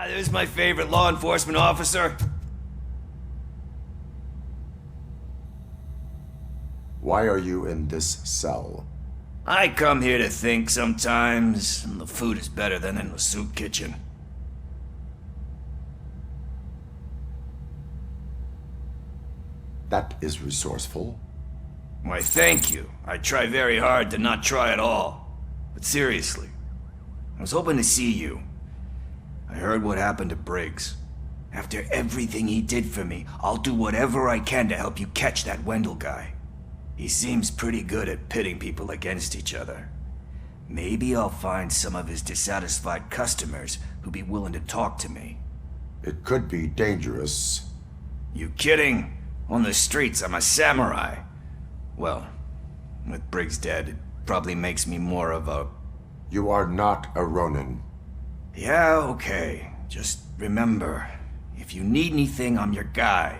There's my favorite law enforcement officer. Why are you in this cell? I come here to think sometimes, and the food is better than in the soup kitchen. That is resourceful. Why, thank you. I try very hard to not try at all. But seriously, I was hoping to see you. I heard what happened to Briggs. After everything he did for me, I'll do whatever I can to help you catch that Wendell guy. He seems pretty good at pitting people against each other. Maybe I'll find some of his dissatisfied customers who'd be willing to talk to me. It could be dangerous. You kidding? On the streets, I'm a samurai. Well, with Briggs dead, it probably makes me more of a... You are not a Ronin. Yeah, okay. Just remember, if you need anything, I'm your guy.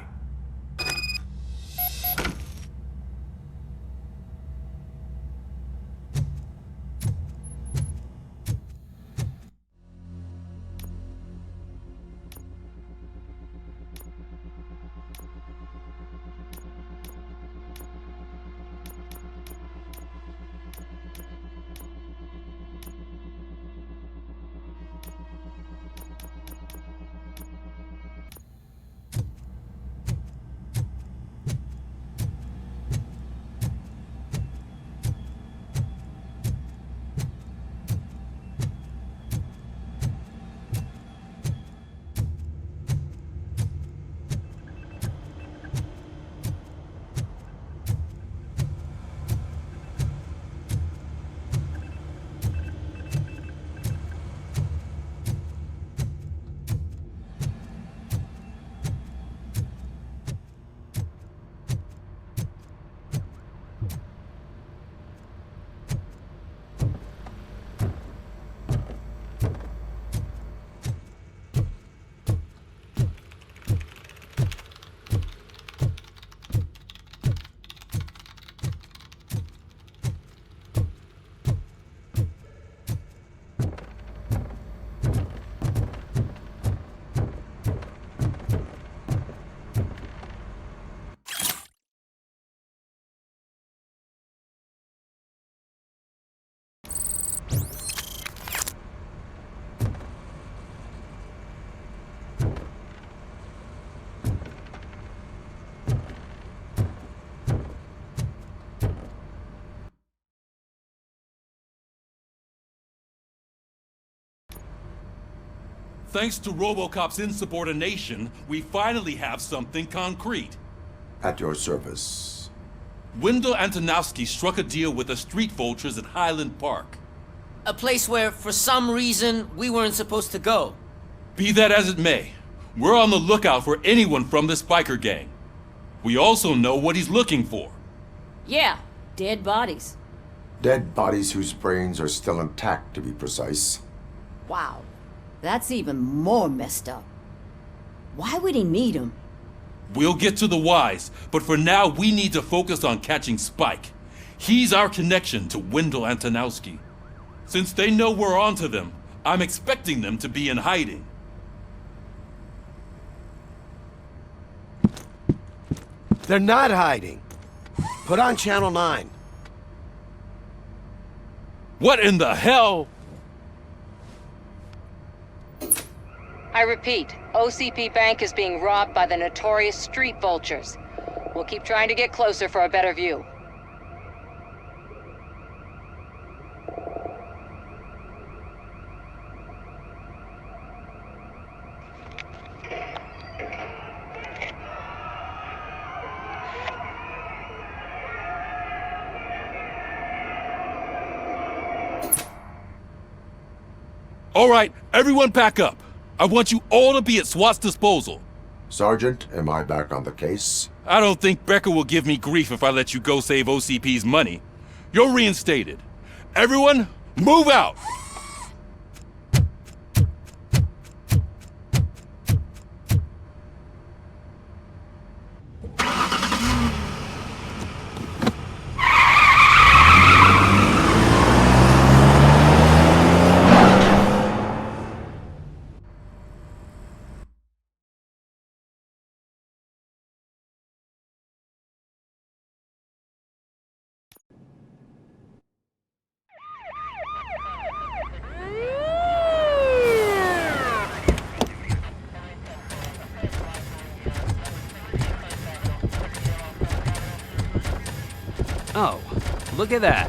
Thanks to Robocop's insubordination, we finally have something concrete. At your service. Wendell Antonowski struck a deal with the street vultures at Highland Park. A place where, for some reason, we weren't supposed to go. Be that as it may, we're on the lookout for anyone from this biker gang. We also know what he's looking for. Yeah, dead bodies. Dead bodies whose brains are still intact, to be precise. Wow, that's even more messed up. Why would he need them? We'll get to the whys, but for now we need to focus on catching Spike. He's our connection to Wendell Antonowski. Since they know we're onto them, I'm expecting them to be in hiding. They're not hiding. Put on Channel 9. What in the hell? I repeat, OCP Bank is being robbed by the notorious street vultures. We'll keep trying to get closer for a better view. All right, everyone pack up. I want you all to be at SWAT's disposal. Sergeant, am I back on the case? I don't think Becker will give me grief if I let you go save OCP's money. You're reinstated. Everyone, move out! Look at that.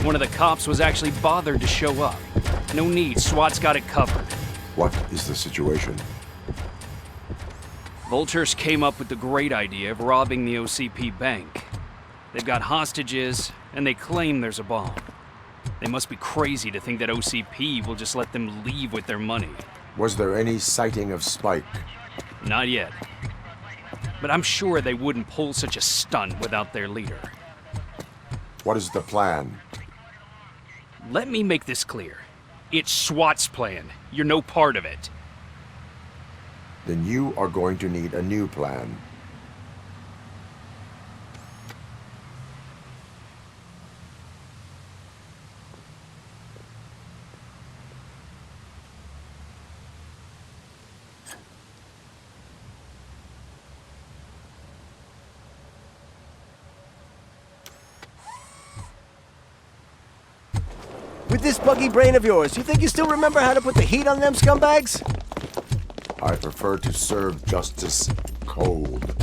One of the cops was actually bothered to show up. No need, SWAT's got it covered. What is the situation? Vultures came up with the great idea of robbing the OCP bank. They've got hostages, and they claim there's a bomb. They must be crazy to think that OCP will just let them leave with their money. Was there any sighting of Spike? Not yet. But I'm sure they wouldn't pull such a stunt without their leader. What is the plan? Let me make this clear. It's SWAT's plan. You're no part of it. Then you are going to need a new plan. With this buggy brain of yours, you think you still remember how to put the heat on them scumbags? I prefer to serve justice cold.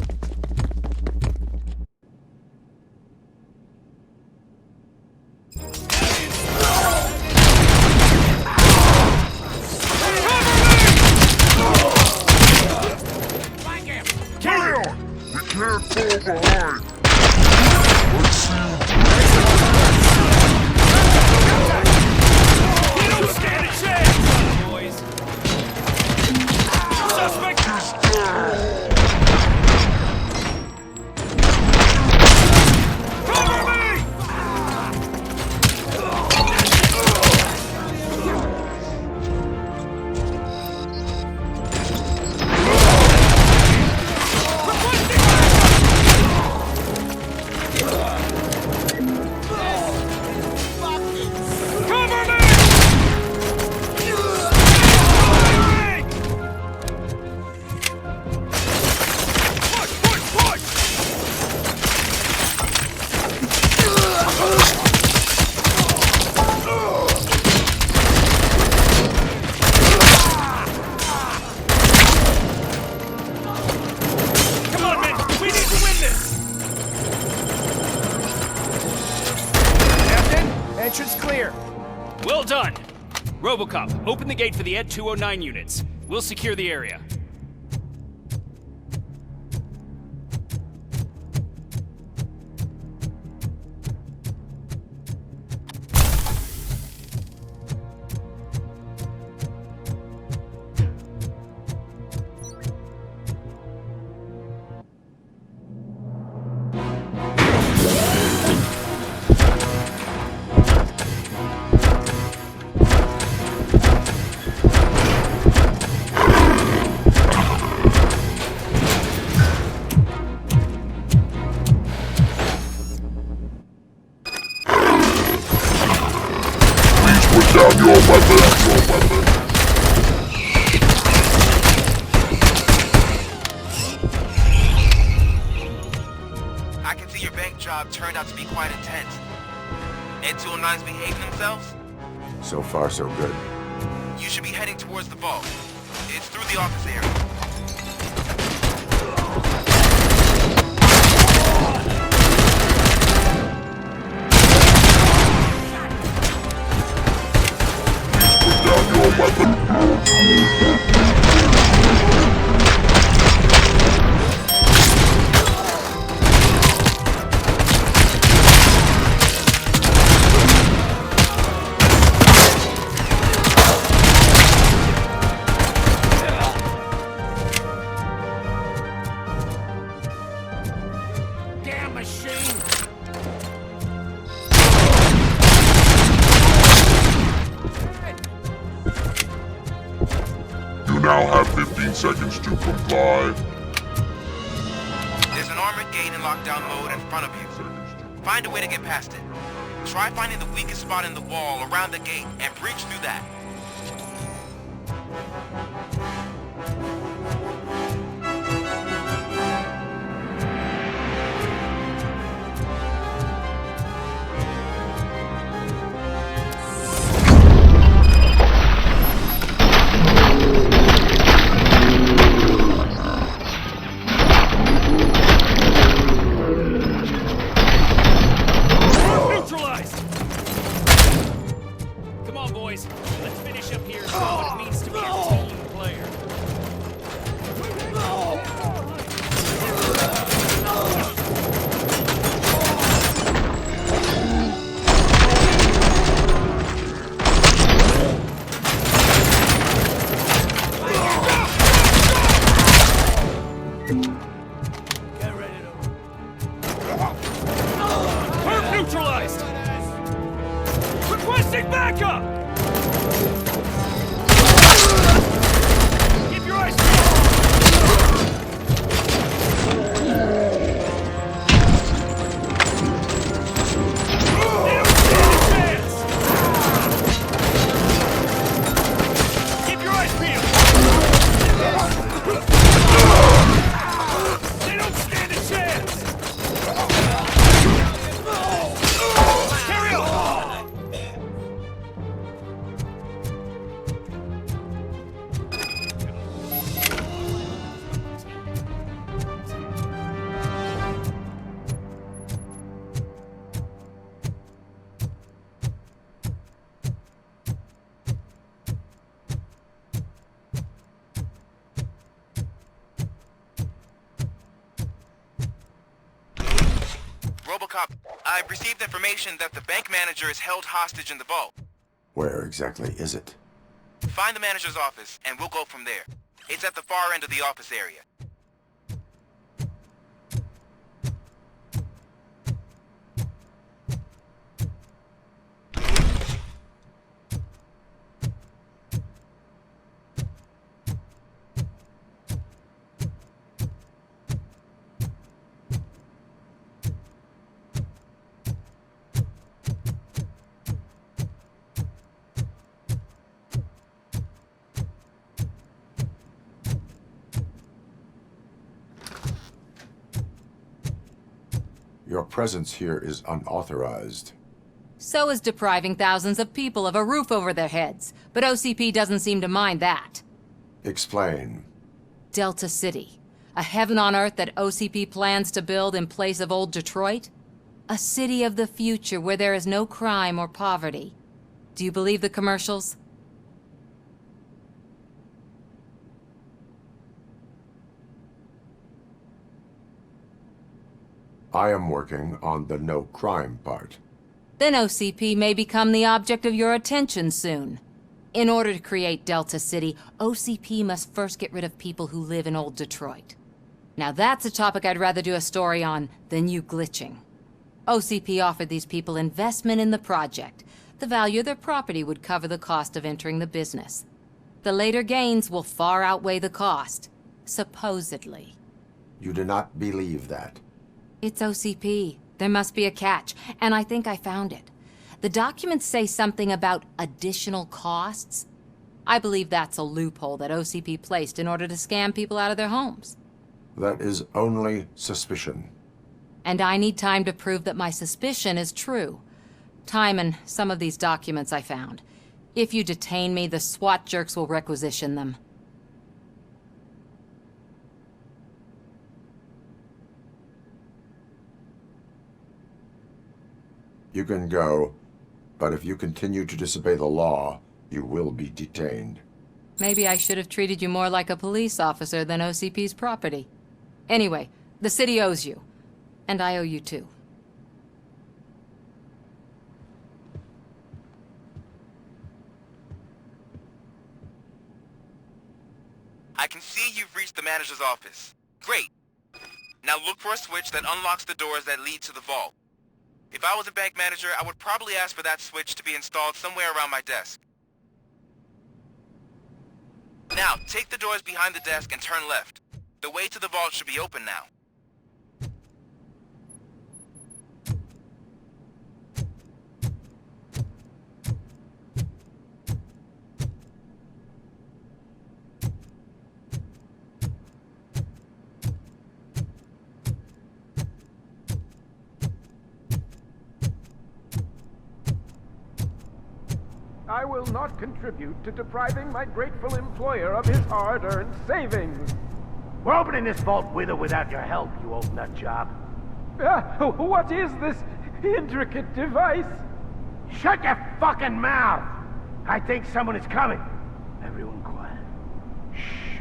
Entrance clear. Well done. Robocop, open the gate for the Ed 209 units. We'll secure the area. I can see your bank job turned out to be quite intense. Ed 209's behaving themselves? So far, so good. You should be heading towards the vault. It's through the office area. Now have 15 seconds to comply. There's an armored gate in lockdown mode in front of you. Find a way to get past it. Try finding the weakest spot in the wall around the gate and breach through that. what it means to be a team player. Turret neutralized! Requesting backup! Keep your eyes Robocop, I've received information that the bank manager is held hostage in the vault. Where exactly is it? Find the manager's office, and we'll go from there. It's at the far end of the office area. Your presence here is unauthorized. So is depriving thousands of people of a roof over their heads. But OCP doesn't seem to mind that. Explain. Delta City. A heaven on earth that OCP plans to build in place of old Detroit? A city of the future where there is no crime or poverty. Do you believe the commercials? I am working on the no crime part. Then OCP may become the object of your attention soon. In order to create Delta City, OCP must first get rid of people who live in old Detroit. Now that's a topic I'd rather do a story on than you glitching. OCP offered these people investment in the project. The value of their property would cover the cost of entering the business. The later gains will far outweigh the cost, supposedly. You do not believe that. It's OCP. There must be a catch, and I think I found it. The documents say something about additional costs. I believe that's a loophole that OCP placed in order to scam people out of their homes. That is only suspicion. And I need time to prove that my suspicion is true. Time and some of these documents I found. If you detain me, the SWAT jerks will requisition them. You can go, but if you continue to disobey the law, you will be detained. Maybe I should have treated you more like a police officer than OCP's property. Anyway, the city owes you. And I owe you too. I can see you've reached the manager's office. Great. Now look for a switch that unlocks the doors that lead to the vault. If I was a bank manager, I would probably ask for that switch to be installed somewhere around my desk. Now, take the doors behind the desk and turn left. The way to the vault should be open now. I will not contribute to depriving my grateful employer of his hard-earned savings. We're opening this vault with or without your help, you old nut job. What is this intricate device? Shut your fucking mouth! I think someone is coming. Everyone quiet. Shh.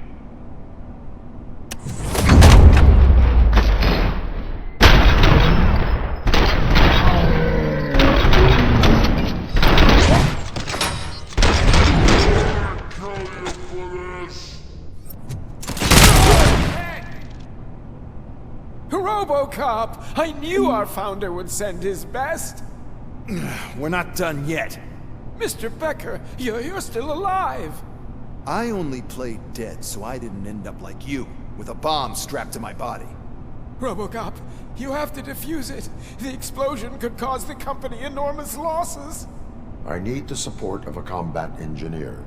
Robocop! I knew our founder would send his best! We're not done yet. Mr. Becker, you're still alive! I only played dead so I didn't end up like you, with a bomb strapped to my body. Robocop, you have to defuse it. The explosion could cause the company enormous losses. I need the support of a combat engineer.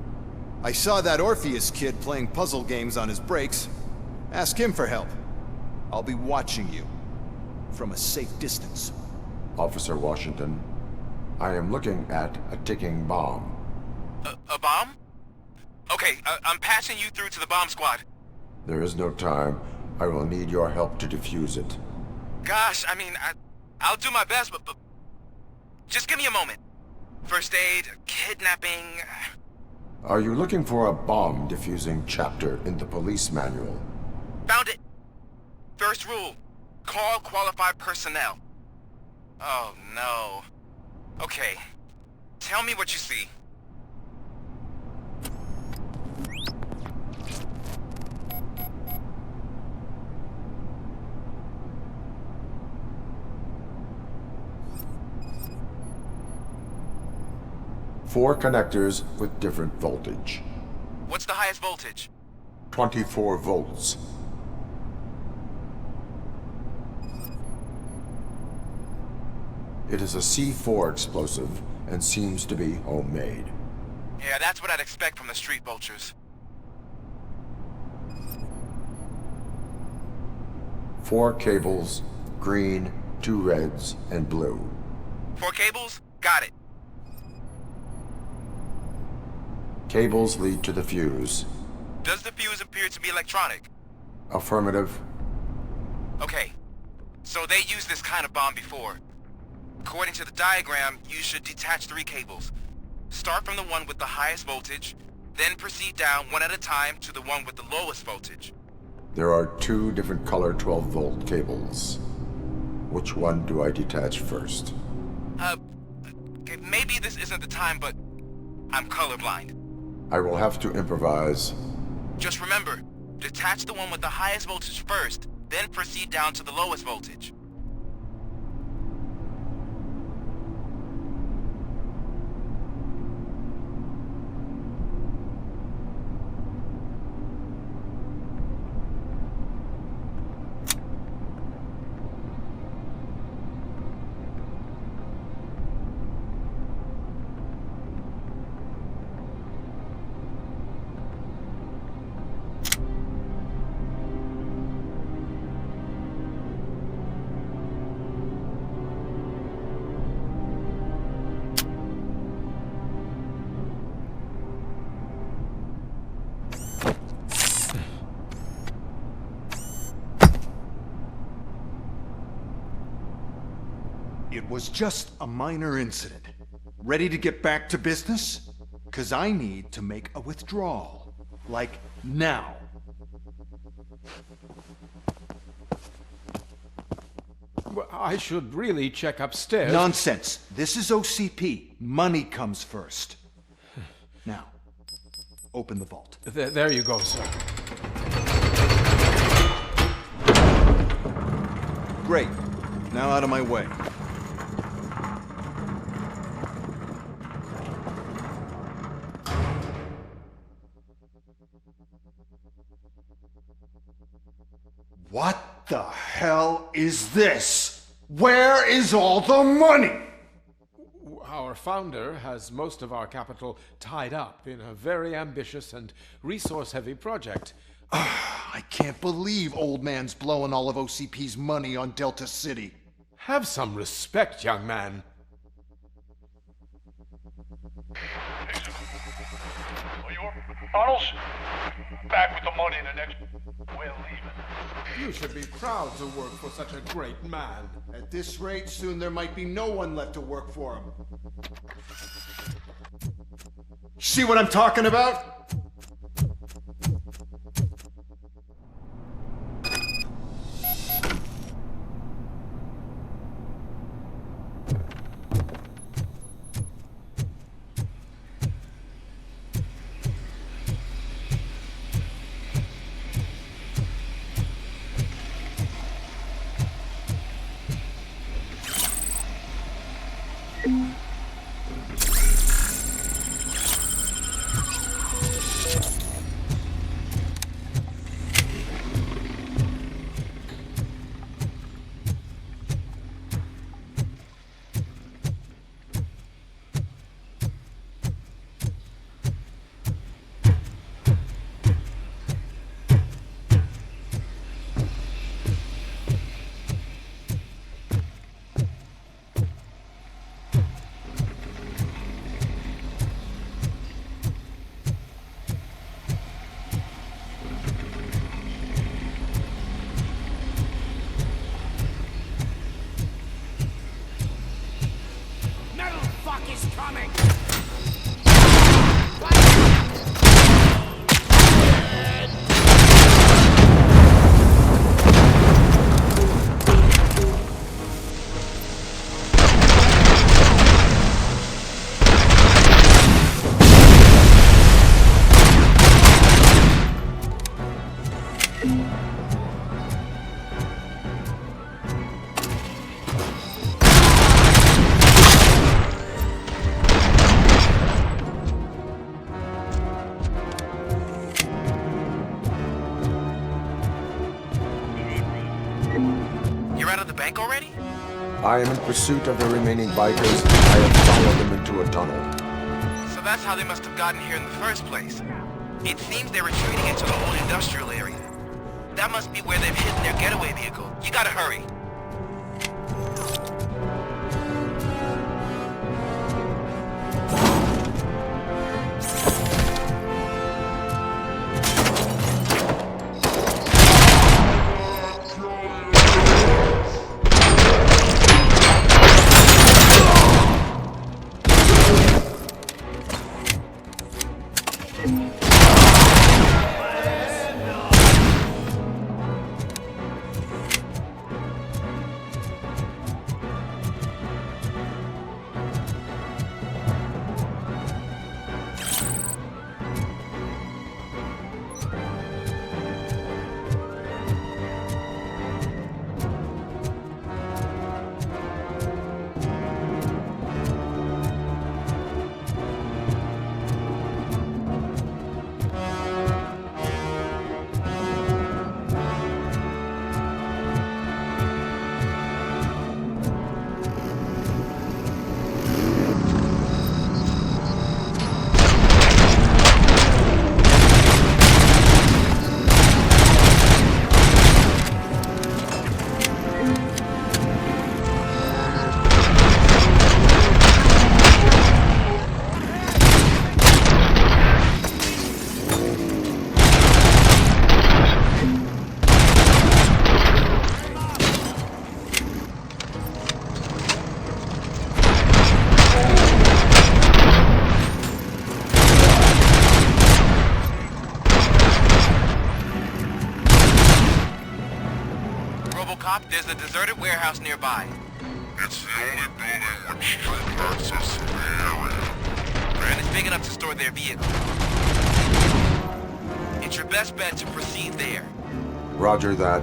I saw that Orpheus kid playing puzzle games on his breaks. Ask him for help. I'll be watching you. From a safe distance. Officer Washington, I am looking at a ticking bomb. A bomb? Okay, I'm passing you through to the bomb squad. There is no time. I will need your help to defuse it. Gosh, I mean, I'll do my best, but just give me a moment. First aid, kidnapping... Are you looking for a bomb defusing chapter in the police manual? Found it! First rule, call qualified personnel. Oh no. Okay, tell me what you see. Four connectors with different voltage. What's the highest voltage? 24 volts. It is a C4 explosive and seems to be homemade. Yeah, that's what I'd expect from the street vultures. 4 cables, green, 2 reds, and blue. 4 cables? Got it. Cables lead to the fuse. Does the fuse appear to be electronic? Affirmative. Okay, so they used this kind of bomb before. According to the diagram, you should detach 3 cables. Start from the one with the highest voltage, then proceed down one at a time to the one with the lowest voltage. There are 2 different color 12-volt cables. Which one do I detach first? Okay, maybe this isn't the time, but I'm colorblind. I will have to improvise. Just remember, detach the one with the highest voltage first, then proceed down to the lowest voltage. It was just a minor incident. Ready to get back to business? 'Cause I need to make a withdrawal. Like, now. Well, I should really check upstairs. Nonsense. This is OCP. Money comes first. Now, open the vault. There you go, sir. Great. Now out of my way. What the hell is this? Where is all the money? Our founder has most of our capital tied up in a very ambitious and resource-heavy project. I can't believe old man's blowing all of OCP's money on Delta City. Have some respect, young man. Arnold's back with the money in the next... We're leaving. You should be proud to work for such a great man. At this rate, soon there might be no one left to work for him. See what I'm talking about? bank already? I am in pursuit of the remaining bikers. I have followed them into a tunnel. So that's how they must have gotten here in the first place. It seems they're retreating into the old industrial area. That must be where they've hidden their getaway vehicle. You gotta hurry. Robocop, there's a deserted warehouse nearby. It's the only building with street access in the area. And it's big enough to store their vehicle. It's your best bet to proceed there. Roger that.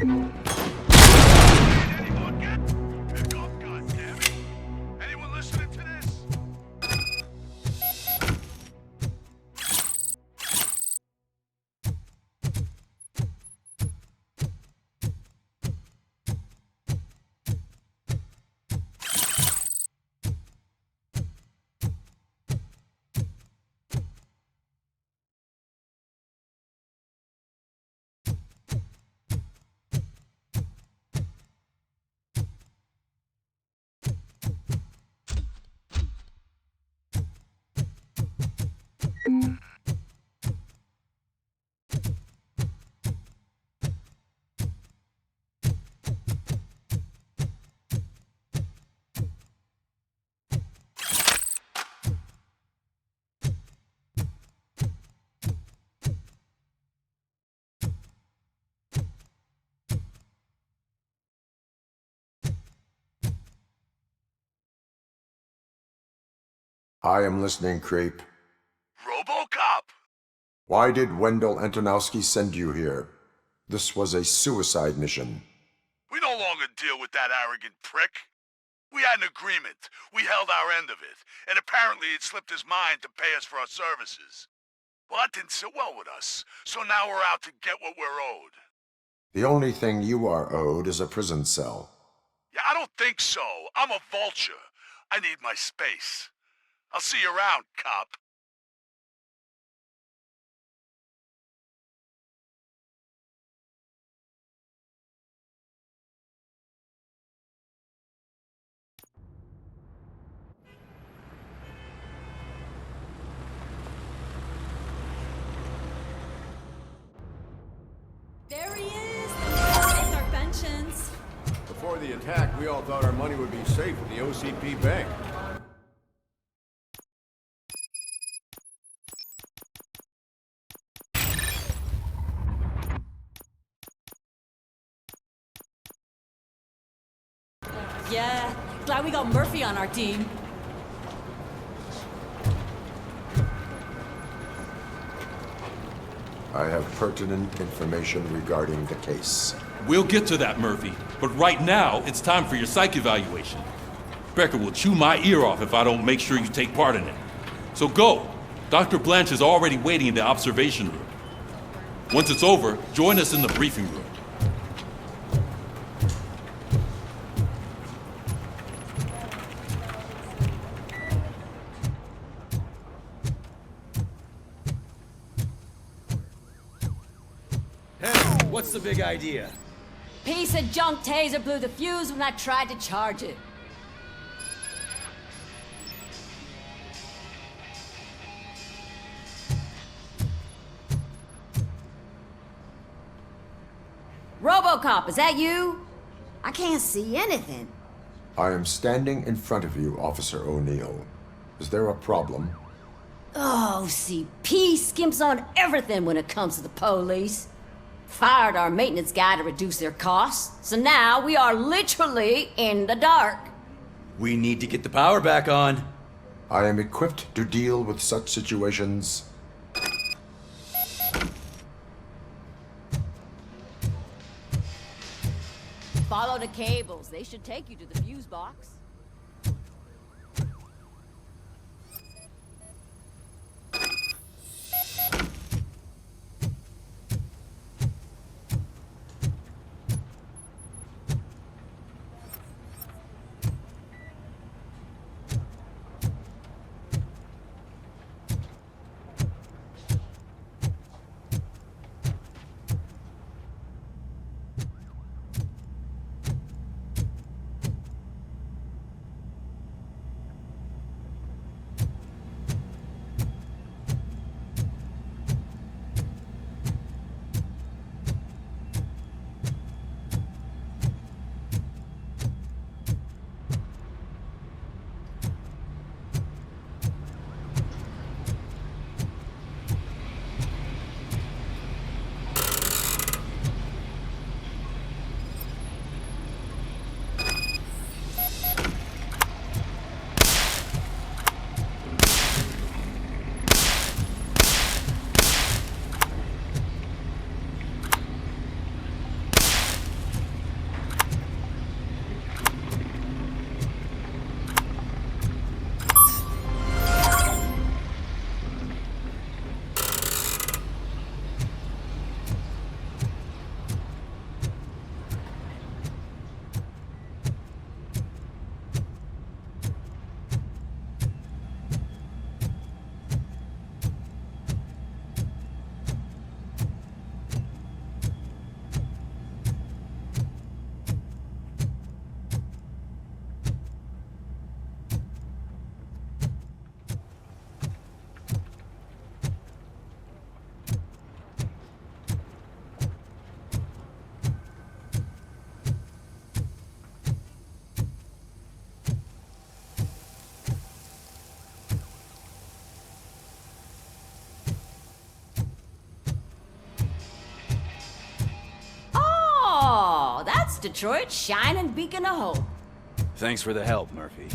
Anyone listening to this? I am listening, Creep. Robocop! Why did Wendell Antonowski send you here? This was a suicide mission. We no longer deal with that arrogant prick. We had an agreement. We held our end of it. And apparently it slipped his mind to pay us for our services. Well, that didn't sit well with us. So now we're out to get what we're owed. The only thing you are owed is a prison cell. Yeah, I don't think so. I'm a vulture. I need my space. I'll see you around, cop. There he is! It's our pensions. Before the attack, we all thought our money would be safe at the OCP bank. Yeah, glad we got Murphy on our team. I have pertinent information regarding the case. We'll get to that, Murphy. But right now, it's time for your psych evaluation. Becker will chew my ear off if I don't make sure you take part in it. So go. Dr. Blanche is already waiting in the observation room. Once it's over, join us in the briefing room. What's the big idea? Piece of junk taser blew the fuse when I tried to charge it. Robocop, is that you? I can't see anything. I am standing in front of you, Officer O'Neill. Is there a problem? Oh, CP skimps on everything when it comes to the police. Fired our maintenance guy to reduce their costs, so now we are literally in the dark. We need to get the power back on. I am equipped to deal with such situations. Follow the cables. They should take you to the fuse box. West Detroit's shining beacon of hope. Thanks for the help, Murphy.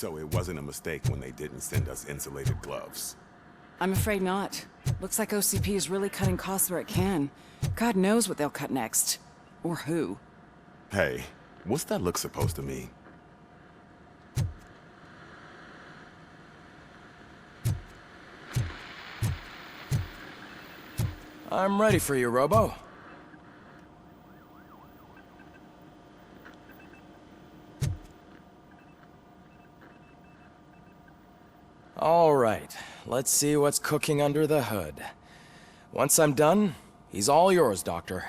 So it wasn't a mistake when they didn't send us insulated gloves. I'm afraid not. Looks like OCP is really cutting costs where it can. God knows what they'll cut next. Or who. Hey, what's that look supposed to mean? I'm ready for you, Robo. All right, let's see what's cooking under the hood. Once I'm done, he's all yours, Doctor.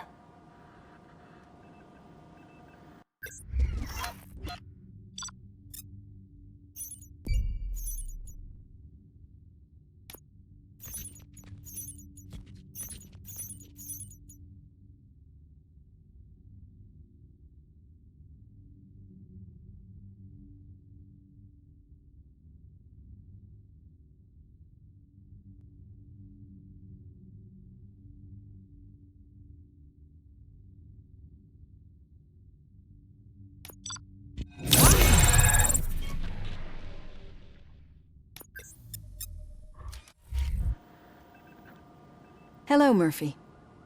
Hello, Murphy.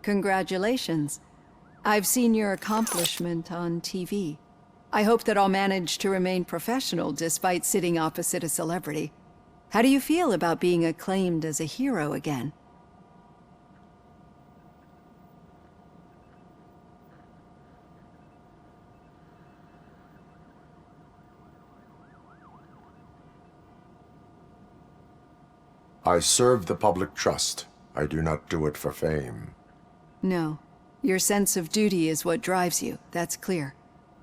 Congratulations. I've seen your accomplishment on TV. I hope that I'll manage to remain professional despite sitting opposite a celebrity. How do you feel about being acclaimed as a hero again? I serve the public trust. I do not do it for fame. No. Your sense of duty is what drives you, that's clear.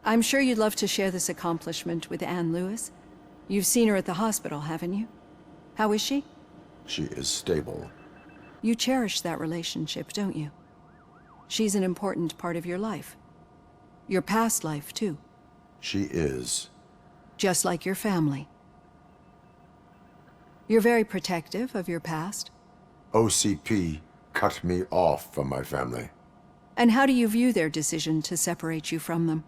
I'm sure you'd love to share this accomplishment with Anne Lewis. You've seen her at the hospital, haven't you? How is she? She is stable. You cherish that relationship, don't you? She's an important part of your life. Your past life, too. She is. Just like your family. You're very protective of your past. OCP cut me off from my family. And how do you view their decision to separate you from them?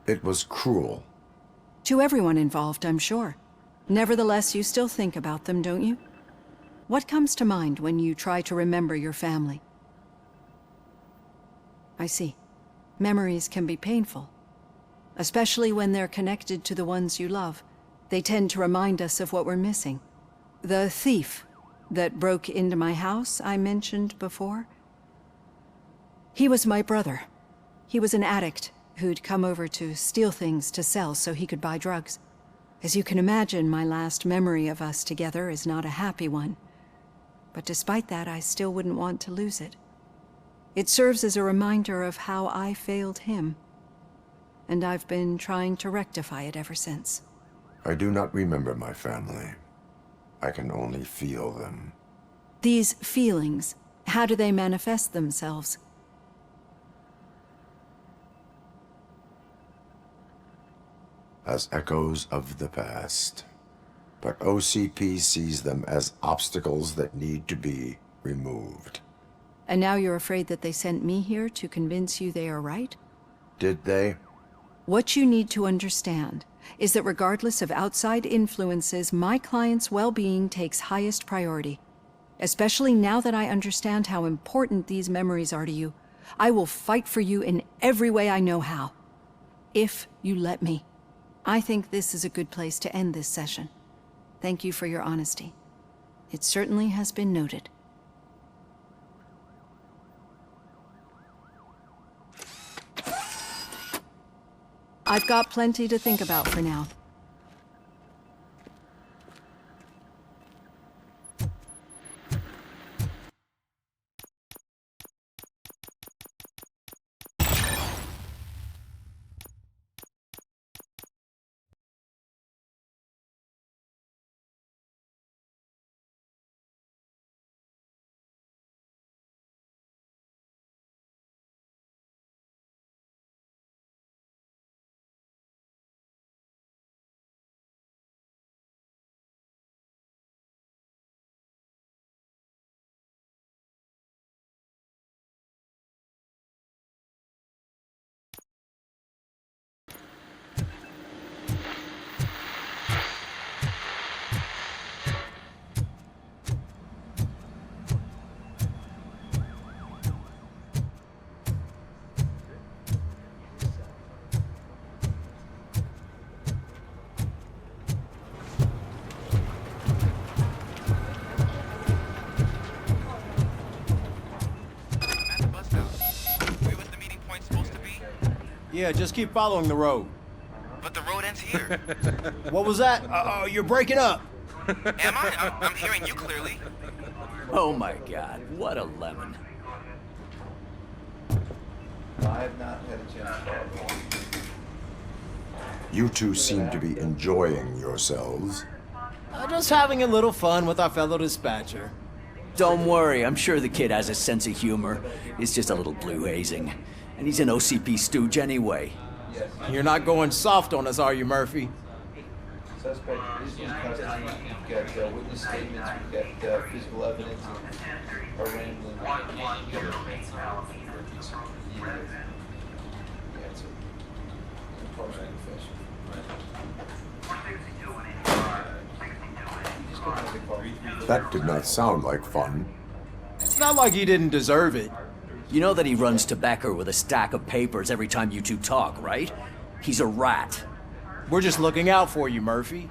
It was cruel. To everyone involved, I'm sure. Nevertheless, you still think about them, don't you? What comes to mind when you try to remember your family? I see. Memories can be painful, especially when they're connected to the ones you love. They tend to remind us of what we're missing. The thief that broke into my house I mentioned before, he was my brother. He was an addict who'd come over to steal things to sell so he could buy drugs. As you can imagine, my last memory of us together is not a happy one. But despite that, I still wouldn't want to lose it. It serves as a reminder of how I failed him. And I've been trying to rectify it ever since. I do not remember my family. I can only feel them. These feelings, how do they manifest themselves? As echoes of the past. But OCP sees them as obstacles that need to be removed. And now you're afraid that they sent me here to convince you they are right? Did they? What you need to understand is that regardless of outside influences, my client's well-being takes highest priority. Especially now that I understand how important these memories are to you, I will fight for you in every way I know how. If you let me. I think this is a good place to end this session. Thank you for your honesty. It certainly has been noted. I've got plenty to think about for now. Yeah, just keep following the road. But the road ends here. What was that? Oh, you're breaking up. Am I? I'm hearing you clearly. Oh my god, what a lemon. I have not had a chance to talk. You two seem to be enjoying yourselves. Just having a little fun with our fellow dispatcher. Don't worry, I'm sure the kid has a sense of humor. It's just a little blue hazing. And he's an OCP stooge anyway. You're not going soft on us, are you, Murphy? Suspect is in custody. We've got witness statements, we've got physical evidence, and our rambling. That did not sound like fun. It's not like he didn't deserve it. You know that he runs to Becker with a stack of papers every time you two talk, right? He's a rat. We're just looking out for you, Murphy.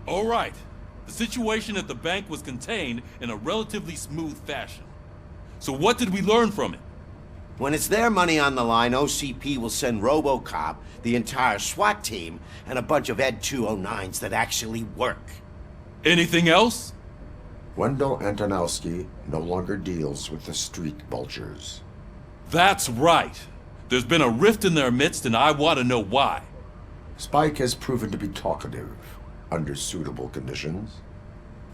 All right. The situation at the bank was contained in a relatively smooth fashion. So what did we learn from it? When it's their money on the line, OCP will send Robocop, the entire SWAT team, and a bunch of Ed 209s that actually work. Anything else? Wendell Antonowski no longer deals with the street vultures. That's right. There's been a rift in their midst, and I want to know why. Spike has proven to be talkative under suitable conditions.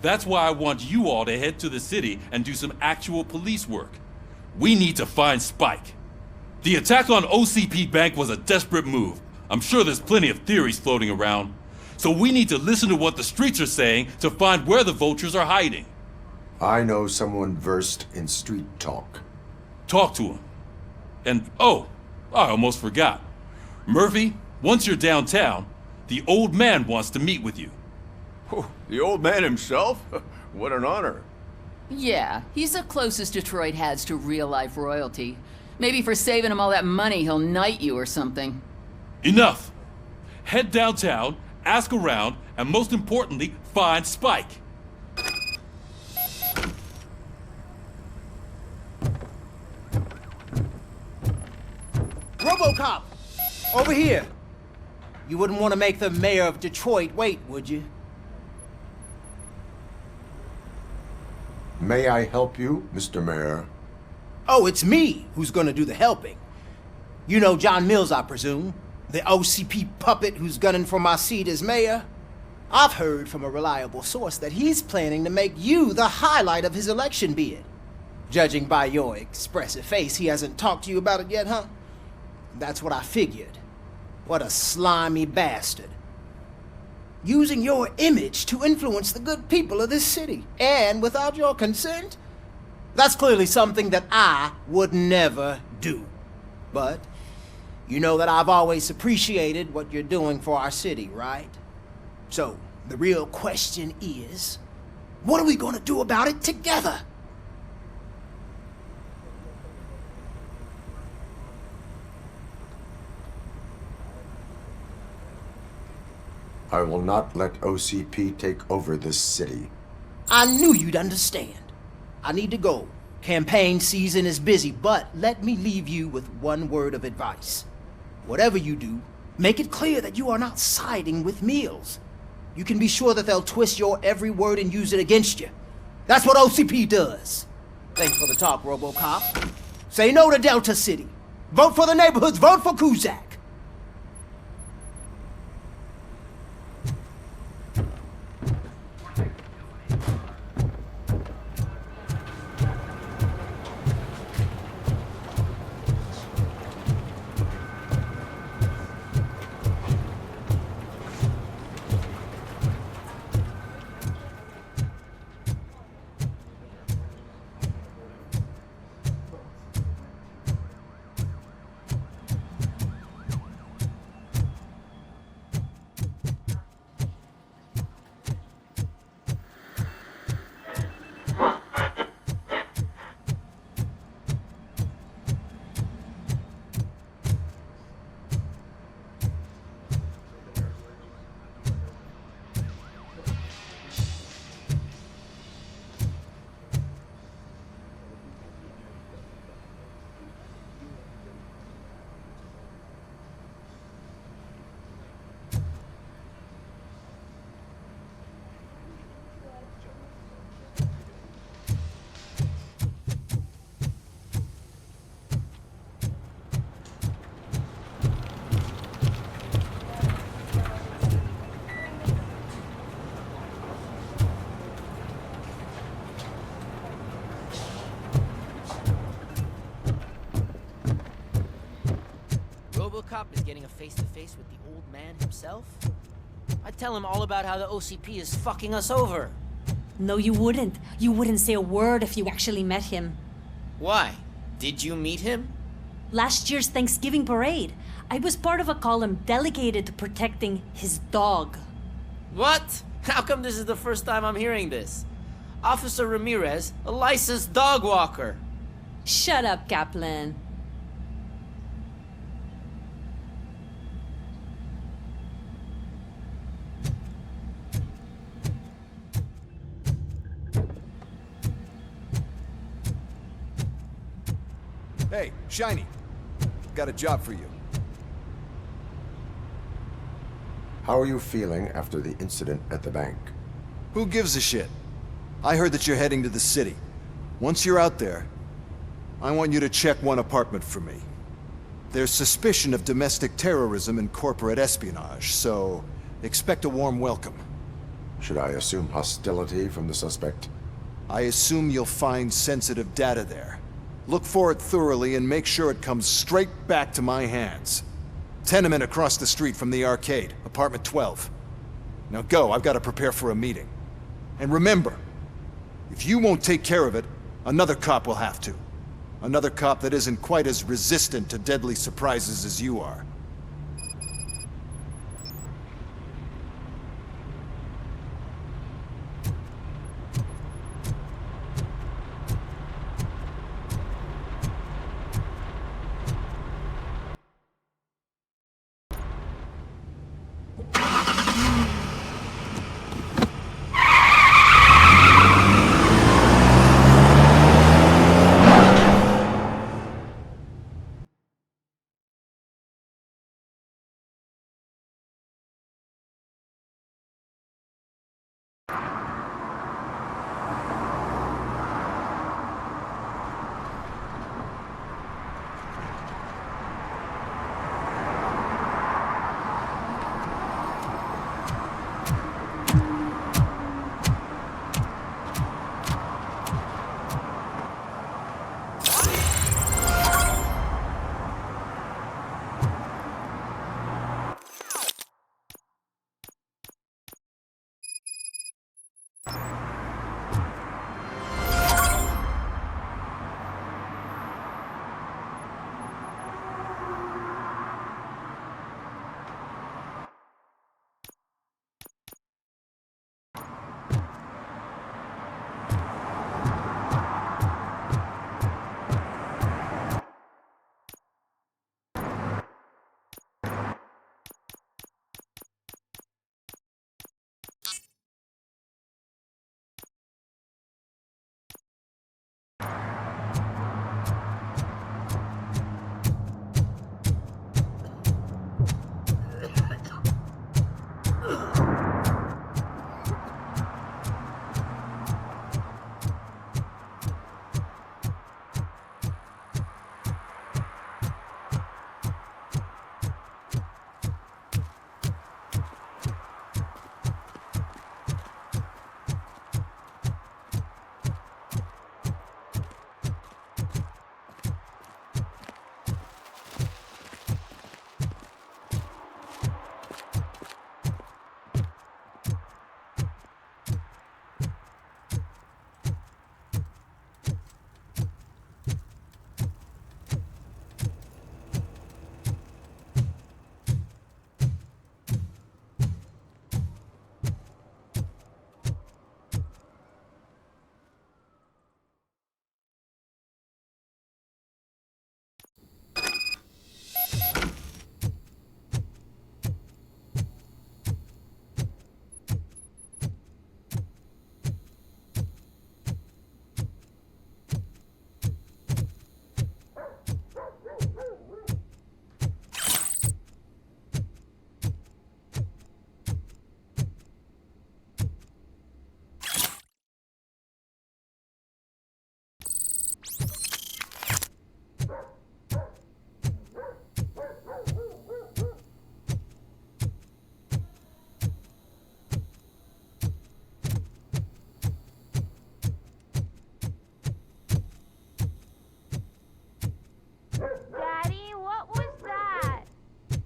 That's why I want you all to head to the city and do some actual police work. We need to find Spike. The attack on OCP Bank was a desperate move. I'm sure there's plenty of theories floating around. So we need to listen to what the streets are saying to find where the vultures are hiding. I know someone versed in street talk. Talk to him. And, oh, I almost forgot. Murphy, once you're downtown, the old man wants to meet with you. Oh, the old man himself? What an honor. Yeah, he's the closest Detroit has to real-life royalty. Maybe for saving him all that money, he'll knight you or something. Enough! Head downtown, ask around, and most importantly, find Spike. Robocop! Over here! You wouldn't want to make the mayor of Detroit wait, would you? May I help you, Mr. Mayor? Oh, it's me who's gonna do the helping. You know John Mills, I presume? The OCP puppet who's gunning for my seat as mayor? I've heard from a reliable source that he's planning to make you the highlight of his election bid. Judging by your expressive face, he hasn't talked to you about it yet, huh? That's what I figured. What a slimy bastard. Using your image to influence the good people of this city, and without your consent? That's clearly something that I would never do. But you know that I've always appreciated what you're doing for our city, right? So, the real question is, what are we gonna do about it together? I will not let OCP take over this city. I knew you'd understand. I need to go. Campaign season is busy, but let me leave you with one word of advice. Whatever you do, make it clear that you are not siding with Mills. You can be sure that they'll twist your every word and use it against you. That's what OCP does. Thanks for the talk, Robocop. Say no to Delta City. Vote for the neighborhoods. Vote for Kuzak. Robocop is getting a face-to-face with the old man himself? I'd tell him all about how the OCP is fucking us over. No, you wouldn't. You wouldn't say a word if you actually met him. Why? Did you meet him? Last year's Thanksgiving parade, I was part of a column delegated to protecting his dog. What? How come this is the first time I'm hearing this? Officer Ramirez, a licensed dog walker. Shut up, Kaplan. Hey, Shiny. Got a job for you. How are you feeling after the incident at the bank? Who gives a shit? I heard that you're heading to the city. Once you're out there, I want you to check one apartment for me. There's suspicion of domestic terrorism and corporate espionage, so expect a warm welcome. Should I assume hostility from the suspect? I assume you'll find sensitive data there. Look for it thoroughly and make sure it comes straight back to my hands. Tenement across the street from the arcade, apartment 12. Now go, I've got to prepare for a meeting. And remember, if you won't take care of it, another cop will have to. Another cop that isn't quite as resistant to deadly surprises as you are.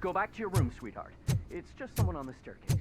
Go back to your room, sweetheart. It's just someone on the staircase.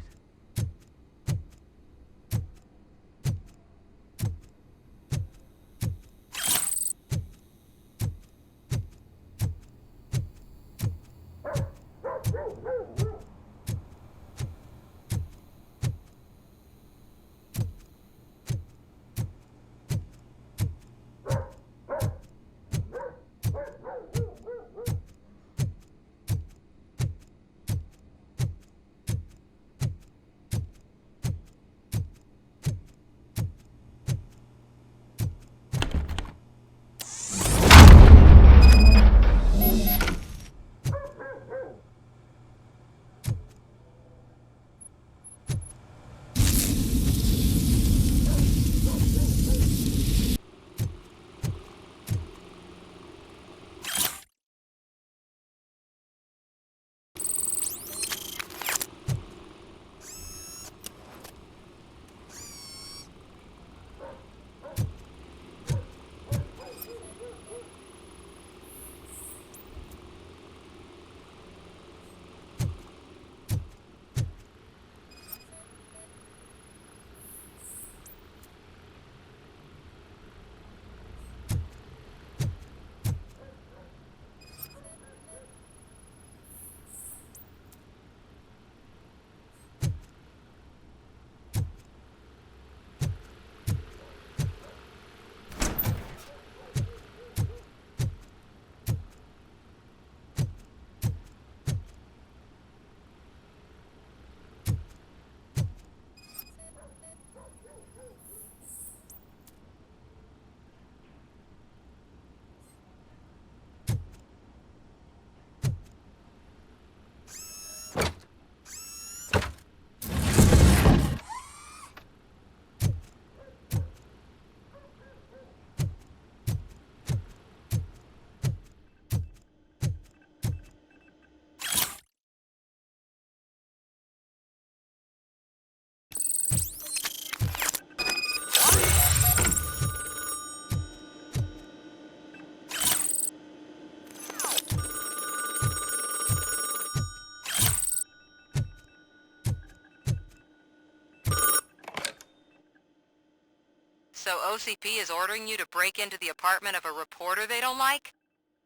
So OCP is ordering you to break into the apartment of a reporter they don't like?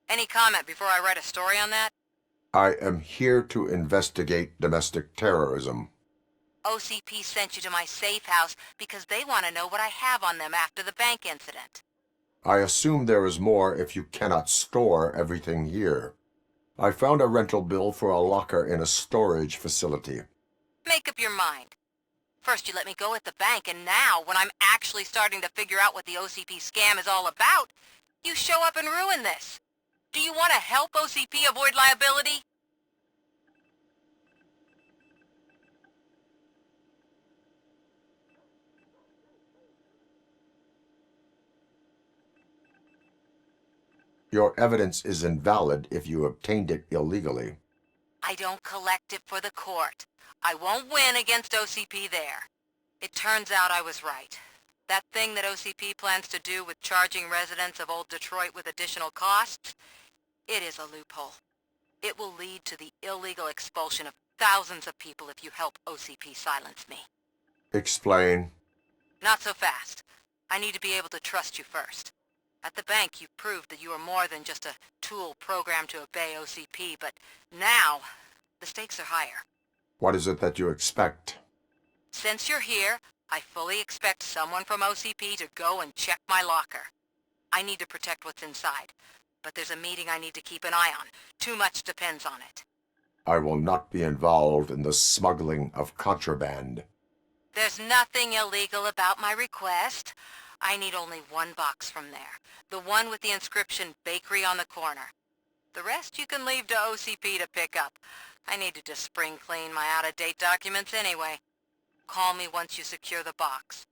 Any comment before I write a story on that? I am here to investigate domestic terrorism. OCP sent you to my safe house because they want to know what I have on them after the bank incident. I assume there is more if you cannot store everything here. I found a rental bill for a locker in a storage facility. Make up your mind. First you let me go at the bank, and now, when I'm actually starting to figure out what the OCP scam is all about, you show up and ruin this. Do you want to help OCP avoid liability? Your evidence is invalid if you obtained it illegally. I don't collect it for the court. I won't win against OCP there. It turns out I was right. That thing that OCP plans to do with charging residents of Old Detroit with additional costs, it is a loophole. It will lead to the illegal expulsion of thousands of people if you help OCP silence me. Explain. Not so fast. I need to be able to trust you first. At the bank, you proved that you are more than just a tool programmed to obey OCP, but now, the stakes are higher. What is it that you expect? Since you're here, I fully expect someone from OCP to go and check my locker. I need to protect what's inside, but there's a meeting I need to keep an eye on. Too much depends on it. I will not be involved in the smuggling of contraband. There's nothing illegal about my request. I need only one box from there. The one with the inscription Bakery on the corner. The rest you can leave to OCP to pick up. I needed to spring clean my out-of-date documents anyway. Call me once you secure the box.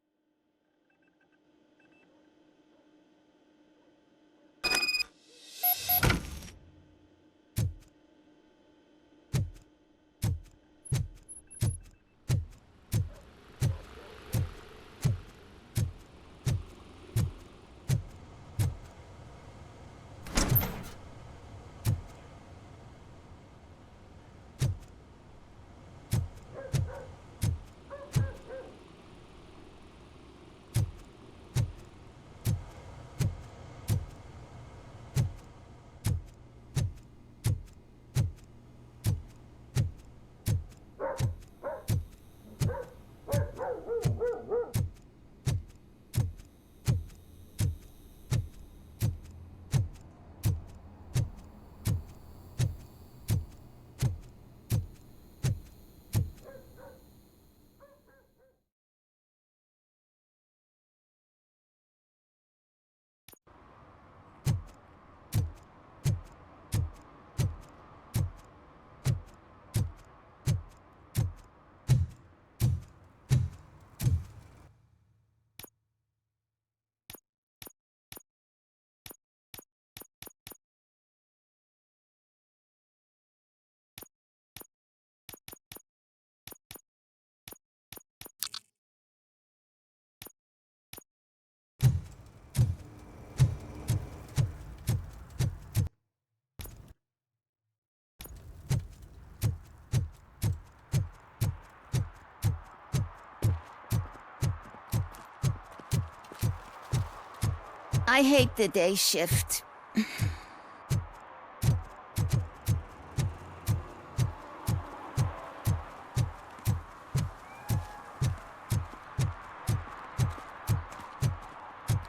I hate the day shift.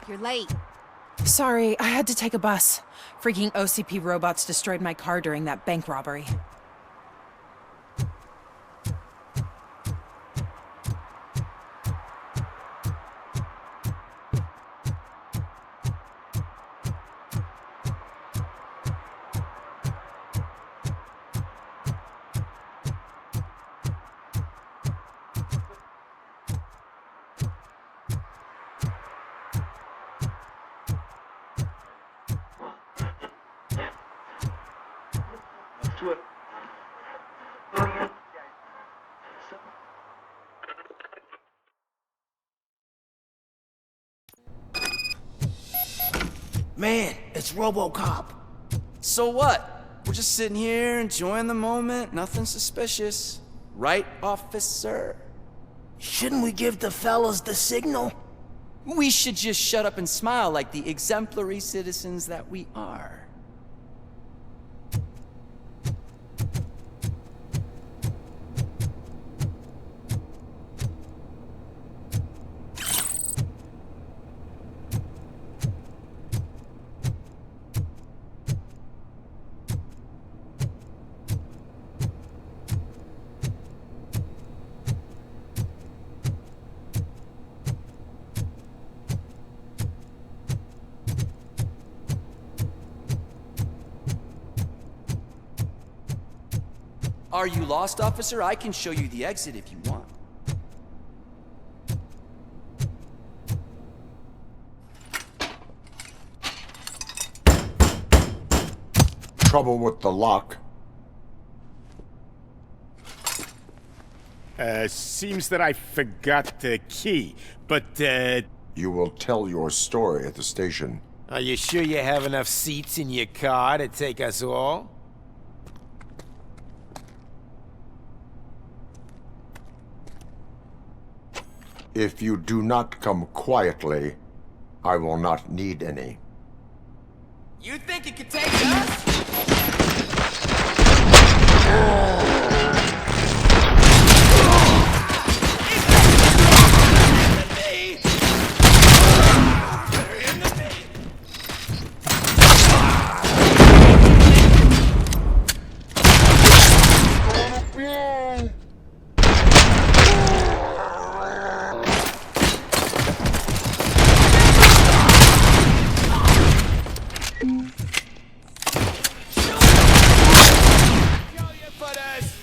You're late. Sorry, I had to take a bus. Freaking OCP robots destroyed my car during that bank robbery. Man, it's Robocop. So what? We're just sitting here enjoying the moment. Nothing suspicious. Right, officer? Shouldn't we give the fellas the signal? We should just shut up and smile like the exemplary citizens that we are. Are you lost, officer? I can show you the exit if you want. Trouble with the lock. Seems that I forgot the key, but, You will tell your story at the station. Are you sure you have enough seats in your car to take us all? If you do not come quietly, I will not need any. You think it could take us? For us!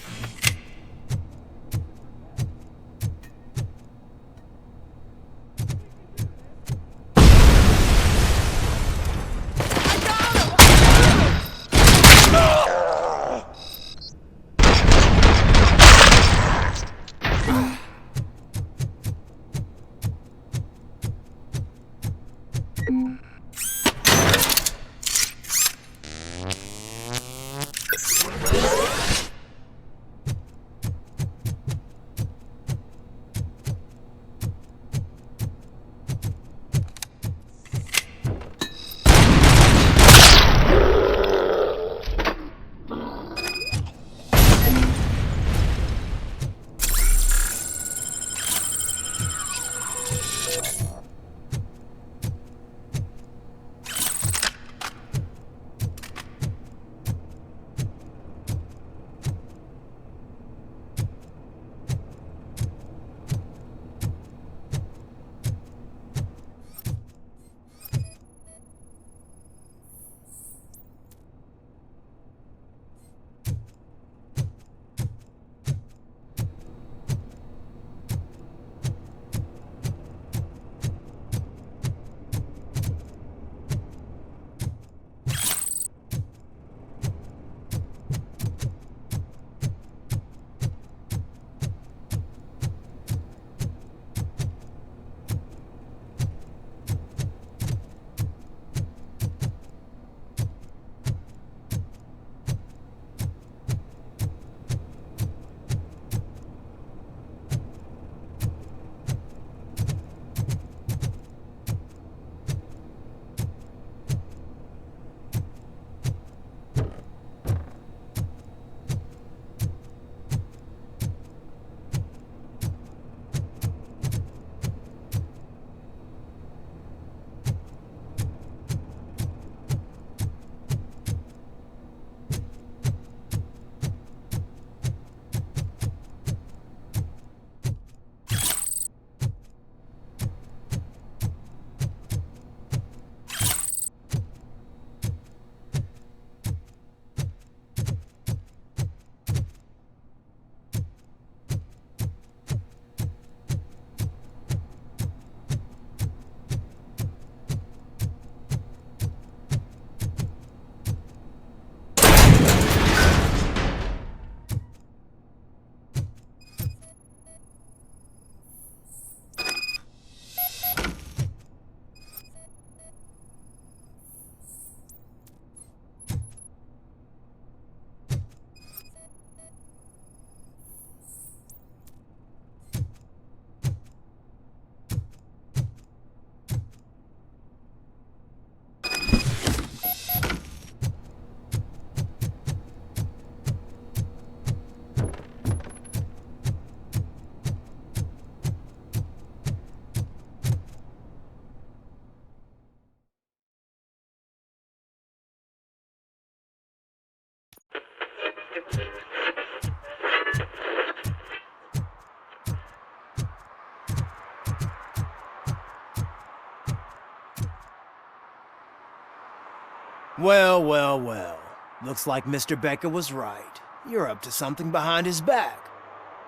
Well, well, well. Looks like Mr. Becker was right. You're up to something behind his back.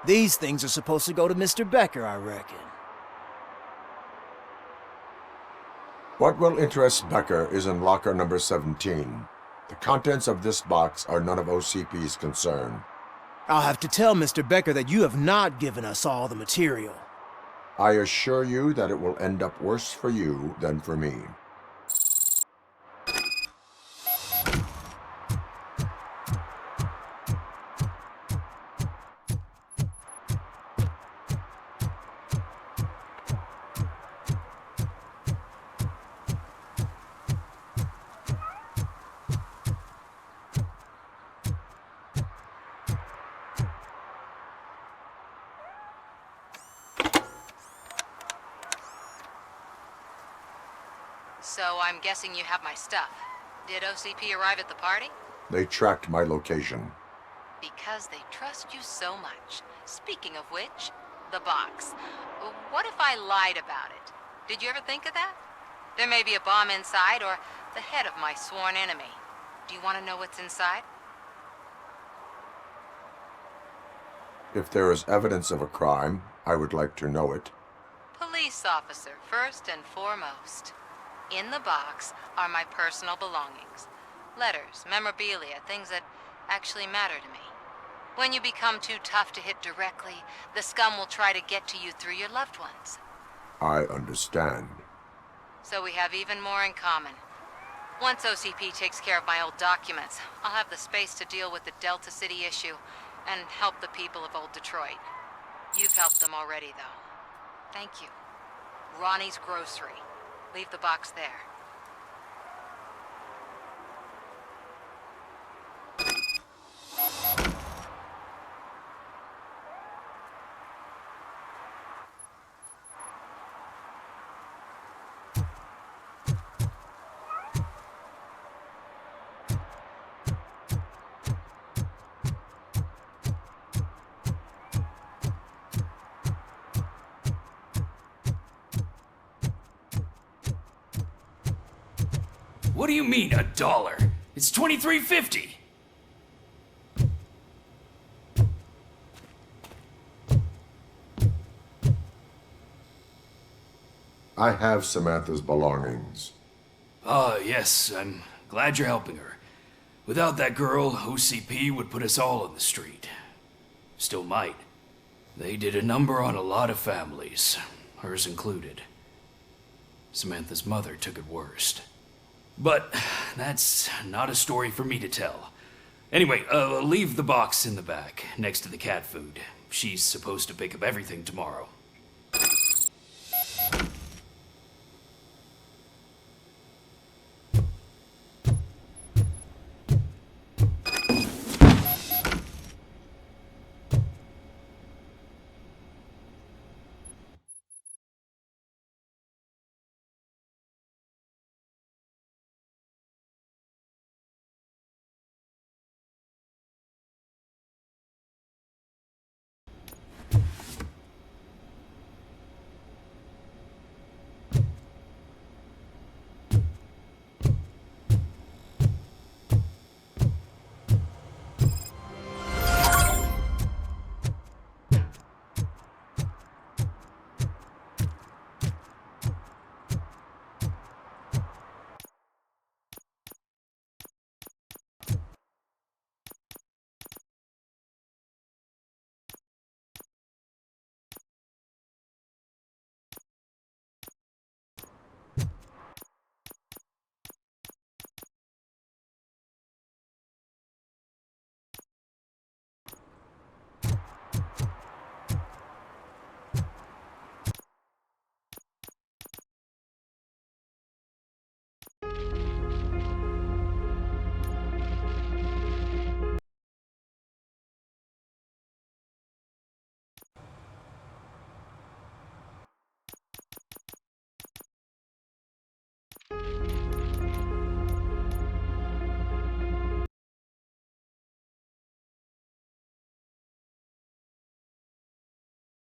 These things are supposed to go to Mr. Becker, I reckon. What will interest Becker is in locker number 17. The contents of this box are none of OCP's concern. I'll have to tell Mr. Becker that you have not given us all the material. I assure you that it will end up worse for you than for me. So I'm guessing you have my stuff. Did OCP arrive at the party? They tracked my location. Because they trust you so much. Speaking of which, the box. What if I lied about it? Did you ever think of that? There may be a bomb inside or the head of my sworn enemy. Do you want to know what's inside? If there is evidence of a crime, I would like to know it. Police officer, first and foremost. In the box are my personal belongings. Letters, memorabilia, things that actually matter to me. When you become too tough to hit directly, the scum will try to get to you through your loved ones. I understand. So we have even more in common. Once OCP takes care of my old documents, I'll have the space to deal with the Delta City issue and help the people of Old Detroit. You've helped them already, though. Thank you. Ronnie's Grocery. Leave the box there. What do you mean, $1? It's $23.50. I have Samantha's belongings. Ah, yes, I'm glad you're helping her. Without that girl, OCP would put us all on the street. Still might. They did a number on a lot of families, hers included. Samantha's mother took it worst. But that's not a story for me to tell. Anyway, leave the box in the back, next to the cat food. She's supposed to pick up everything tomorrow.